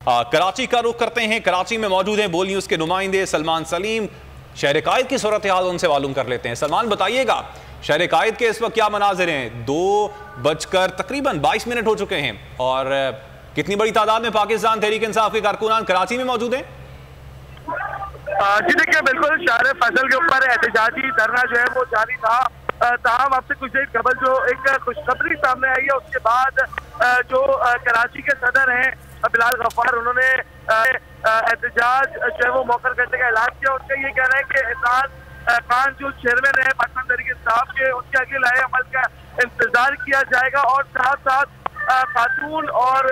कराची का रुख करते हैं। कराची में मौजूद हैं बोल न्यूज़ के नुमाइंदे सलमान सलीम। शहर कायद की सूरत हाल उनसे मालूम कर लेते हैं। सलमान, बताइएगा शहर कायद के इस वक्त क्या मनाजिर हैं? 2 बजकर तकरीबन 22 मिनट हो चुके हैं और कितनी बड़ी तादाद में पाकिस्तान तहरीक इंसाफ के कारकुनान कराची में मौजूद हैं? जी देखिए, बिल्कुल शहर फैसल के ऊपर एहतजाजी धरना जो है वो जारी था। ताहम आपसे कुछ देर कबल जो एक खुशखबरी सामने आई है, उसके बाद जो कराची के सदर हैं बिलाल गफ्फार, उन्होंने एहतजाज जो है वो मौखर करने का ऐलान किया। उनका ये कहना है कि इमरान खान जो चेयरमैन है पाकिस्तान तहरीक इंसाफ के, उनके आगे लाए अमल का इंतजार किया जाएगा और साथ साथ खातून और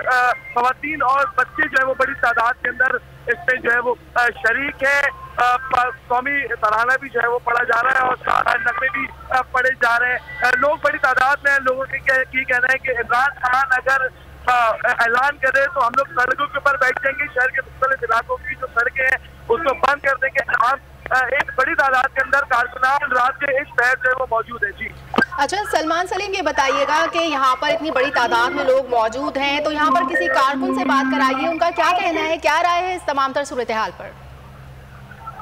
खवातीन और बच्चे जो है वो बड़ी तादाद के अंदर इसमें जो है वो शरीक है। कौमी तराना भी जो है वो पढ़ा जा रहा है और नगमे भी पढ़े जा रहे हैं। लोग बड़ी तादाद में, लोगों के कहना है कि इमरान खान अगर ऐलान करे तो हम लोग सड़कों के ऊपर बैठ जाएंगे, शहर के मुख्तलिफ इलाकों की जो सड़कें हैं उसको बंद कर देंगे। हम एक बड़ी तादाद के अंदर कारकुनान रात के इस शहर जो है वो मौजूद है। जी अच्छा सलमान सलीम, ये बताइएगा कि यहाँ पर इतनी बड़ी तादाद में लोग मौजूद हैं, तो यहाँ पर किसी कारकुन से बात कराइए, उनका क्या कहना है, क्या राय है इस तमाम तर सूरत हाल पर?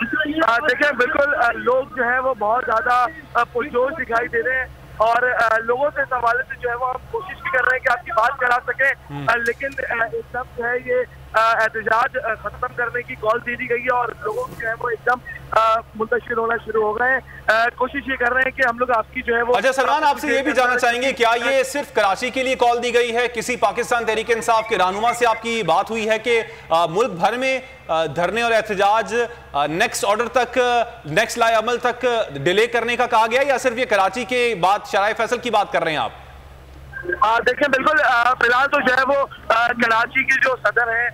देखिए, बिल्कुल लोग जो है वो बहुत ज्यादा पुरजोश दिखाई दे रहे हैं और लोगों से इस हवाले से जो है वो हम कोशिश भी कर रहे हैं कि आपकी बात करा सके, लेकिन एकदम जो है ये एहतजाज खत्म करने की कॉल दे दी गई है और लोगों जो है वो एकदम मुंतशिर होना शुरू हो गए हैं। कोशिश ये कर रहे हैं कि हम लोग आपकी जो है वो। अच्छा सलमान, आपसे ये भी जानना चाहेंगे, क्या ये सिर्फ कराची के लिए कॉल दी गई है? किसी पाकिस्तान तहरीक इंसाफ के रहनुमा से आपकी बात हुई है कि मुल्क भर में धरने और एहतजाज नेक्स्ट ऑर्डर तक, नेक्स्ट लाए अमल तक डिले करने का कहा गया, या सिर्फ ये कराची के बाद शराय फैसल की बात कर रहे हैं आप? देखिए, बिल्कुल फिलहाल तो जो है वो कराची के जो सदर हैं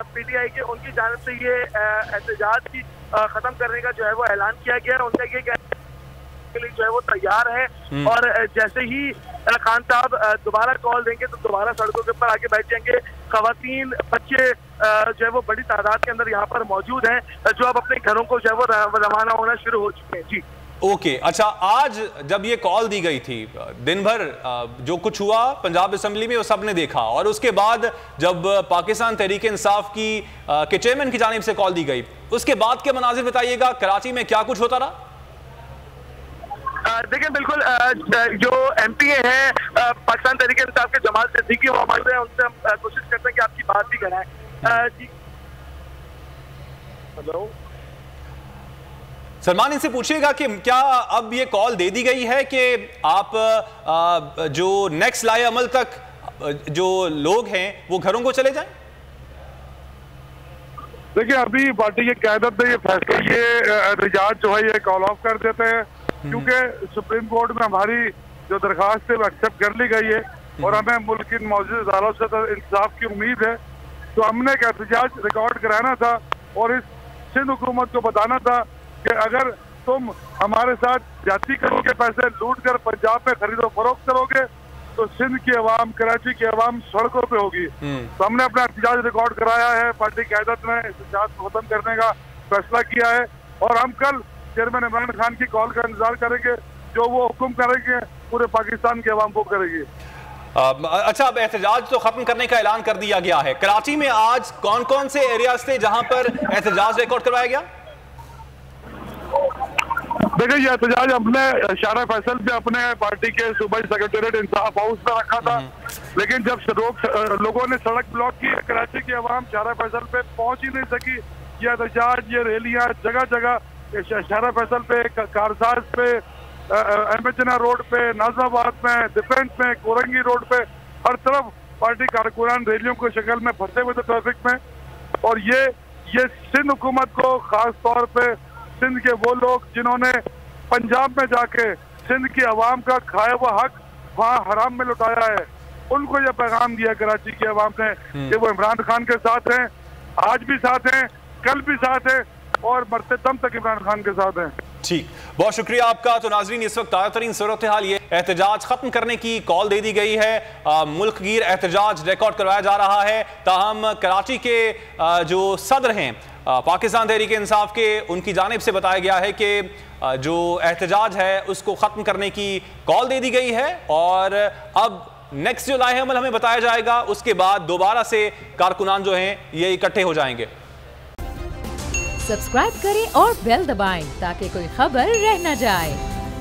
PTI के, उनकी जानिब से ये एहतजाज की खत्म करने का जो है वो ऐलान किया गया है। उनका ये कहना के लिए जो है वो तैयार है और जैसे ही खान साहब दोबारा कॉल देंगे तो दोबारा सड़कों के ऊपर आके बैठ जाएंगे। खवातीन, बच्चे जो है वो बड़ी तादाद के अंदर यहाँ पर मौजूद हैं, जो अब अपने घरों को जो है वो रवाना होना शुरू हो चुके हैं। जी ओके, अच्छा, आज जब ये कॉल दी गई थी, दिन भर जो कुछ हुआ पंजाब असेंबली में वो सब ने देखा, और उसके बाद जब पाकिस्तान तहरीक इंसाफ की के चेयरमैन की जानिब से कॉल दी गई, उसके बाद के मनाजिर बताइएगा, कराची में क्या कुछ होता रहा? देखिए, बिल्कुल जो MPA हैं पाकिस्तान तहरीक इंसाफ के जमाल सिद्दीकी, वो हमारे हैं, उनसे हम कोशिश करते हैं कि आपकी बात भी कराएं। जी हेलो सलमान, इनसे पूछिएगा कि क्या अब ये कॉल दे दी गई है कि आप जो नेक्स्ट लाए अमल तक जो लोग हैं वो घरों को चले जाएं? देखिए, अभी पार्टी की क़यादत ने ये फैसला, ये एहतजाज जो है ये कॉल ऑफ कर देते हैं, क्योंकि सुप्रीम कोर्ट में हमारी जो दरख्वास्त है वो एक्सेप्ट कर ली गई है और हमें मुल्क की मौजूद अदालत से तो इंसाफ की उम्मीद है। तो हमने एक एहतजाज रिकॉर्ड कराना था और इस सिंध हुकूमत को बताना था कि अगर तुम हमारे साथ जाती करोगे, पैसे लूट कर पंजाब में खरीदो फरोख्त करोगे, तो सिंध की अवाम, कराची की अवाम सड़कों पे होगी। तो हमने अपना एहतजाज रिकॉर्ड कराया है। पार्टी क़यादत ने इस एहतजाज को खत्म करने का फैसला किया है और हम कल चेयरमैन इमरान खान की कॉल का इंतजार करेंगे, जो वो हुक्म करेंगे पूरे पाकिस्तान की अवाम को करेगी। अच्छा, अब एहतजाज तो खत्म करने का ऐलान कर दिया गया है। कराची में आज कौन कौन से एरियाज थे जहां पर एहतजाज रिकॉर्ड करवाया गया? देखिए, ये एहतजाज अपने शारा फैसल पे अपने पार्टी के सूबाई सेक्रेटेरिएट इंसाफ हाउस में रखा था, लेकिन जब लोगों ने सड़क ब्लॉक की, कराची की अवाम शारा फैसल पे पहुंच ही नहीं सकी। ये एहतजाज, ये रैलियां जगह जगह, शारा फैसल पे, कारसाज पे, एम्बेचना रोड पे, नाजमाबाद में, डिफेंस में, कोरंगी रोड पे, हर तरफ पार्टी कारकुनान रैलियों की शक्ल में फंसे हुए थे ट्रैफिक में। और ये सिंध हुकूमत को, खास तौर पे सिंध के वो लोग जिन्होंने पंजाब में जाके सिंध की अवाम का खाया हुआ हक वहाँ हराम में लुटाया है, उनको ये पैगाम दिया कराची की अवाम ने कि वो इमरान खान के साथ हैं, आज भी साथ हैं, कल भी साथ हैं और मरते दम तक इमरान खान के साथ हैं। ठीक, बहुत शुक्रिया आपका। तो नाजरीन, इस वक्त ताज़ा तरीन सूरत हाल ये, एहतजाज खत्म करने की कॉल दे दी गई है, मुल्क गिर एहतजाज रिकॉर्ड करवाया जा रहा है। ताहम कराची के जो सदर हैं पाकिस्तान तहरीक इंसाफ के, उनकी जानिब से बताया गया है कि जो एहतजाज है उसको ख़त्म करने की कॉल दे दी गई है और अब नेक्स्ट जो लाए अमल हमें बताया जाएगा, उसके बाद दोबारा से कारकुनान जो हैं ये इकट्ठे हो जाएंगे। सब्सक्राइब करें और बेल दबाएं ताकि कोई खबर रह न जाए।